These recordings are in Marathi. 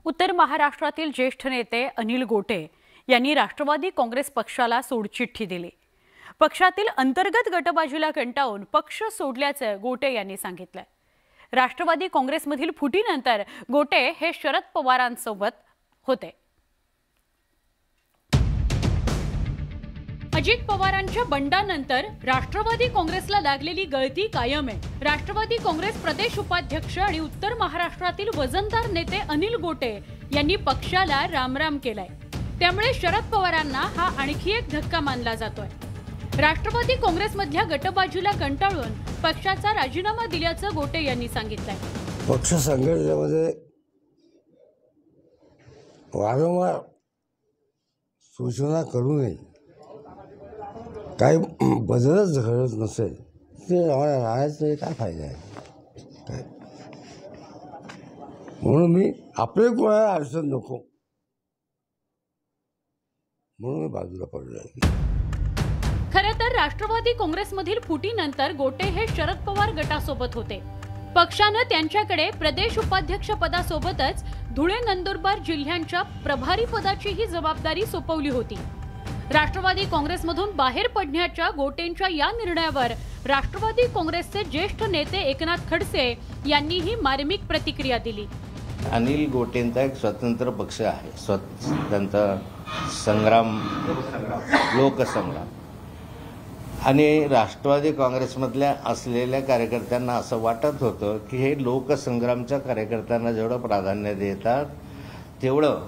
उत्तर महाराष्ट्रातील ज्येष्ठ नेते अनिल गोटे यांनी राष्ट्रवादी काँग्रेस पक्षाला सोडचिठ्ठी दिली। पक्षातील अंतर्गत गटबाजीला कंटाळून पक्ष सोडल्याचे गोटे यांनी सांगितले। राष्ट्रवादी काँग्रेसमधील फुटीनंतर गोटे हे शरद पवारांसोबत होते। अजित पवारांच्या बंडानंतर राष्ट्रवादी काँग्रेसला लागलेली गळती कायम आहे। राष्ट्रवादी काँग्रेस प्रदेश उपाध्यक्ष आणि उत्तर महाराष्ट्रातील वजनदार नेते अनिल गोटे यांनी पक्षाला रामराम केलाय। त्यामुळे शरद पवारांना हा आणखी एक धक्का मानला जातोय। राष्ट्रवादी काँग्रेसमधल्या गटबाजीला कंटाळून पक्षाचा राजीनामा दिल्याचं गोटे यांनी सांगितलंय। पक्ष संघटनेमध्ये वारंवार सूचना करूनही काही बदलच घडत नसेल ते राहायचं काय फायदा आहे। म्हणून मी आपले कोणाला अडचण नको म्हणून मी बाजूला पडलो आहे। खरं तर राष्ट्रवादी काँग्रेसमधील फुटीनंतर गोटे हे शरद पवार गटासोबत होते। पक्षाने त्यांच्याकडे प्रदेश उपाध्यक्ष पदासोबतच धुळे नंदुरबार जिल्ह्यांच्या प्रभारी पदाची ही जबाबदारी सोपवली होती। राष्ट्रवादी काँग्रेसमधून बाहेर पडण्याच्या गोटेंच्या या निर्णयावर राष्ट्रवादी काँग्रेसचे ज्येष्ठ नेते एकनाथ खडसे यांनीही मार्मिक प्रतिक्रिया दिली। अनिल गोटेंचा एक स्वतंत्र पक्ष आहे, स्वतंत्र संग्राम लोकसंग्राम, आणि राष्ट्रवादी काँग्रेसमधल्या असलेल्या कार्यकर्त्यांना असं वाटत होतं की हे लोकसंग्रामच्या कार्यकर्त्यांना जेवढं प्राधान्य देतात तेवढं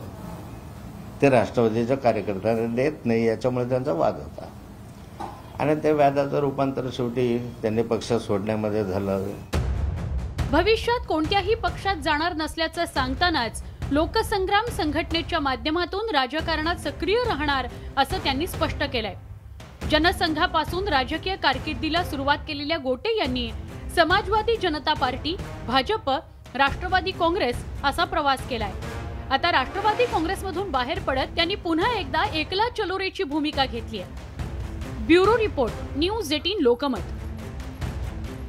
ते राष्ट्रवादीच्या कार्यकर्त्यांना देत नाही, याच्यामुळे त्यांचा वाद होता आणि त्या वादाचं रूपांतर शेवटी त्यांनी पक्ष सोडण्यामध्ये झालं। भविष्यात कोणत्याही पक्षात जाणार नसल्याचं सांगतानाच लोकसंग्राम संघटनेच्या माध्यमातून राजकारणात सक्रिय राहणार असं त्यांनी स्पष्ट केलंय। जनसंघापासून राजकीय कारकिर्दीला सुरुवात केलेल्या गोटे यांनी समाजवादी जनता पार्टी, भाजप, राष्ट्रवादी काँग्रेस असा प्रवास केलाय। आता राष्ट्रवादी काँग्रेसमधून बाहेर पडत त्यांनी पुन्हा एकदा एकला चलोरेची भूमिका घेतली आहे। Bureau report, news 18 Lokmat.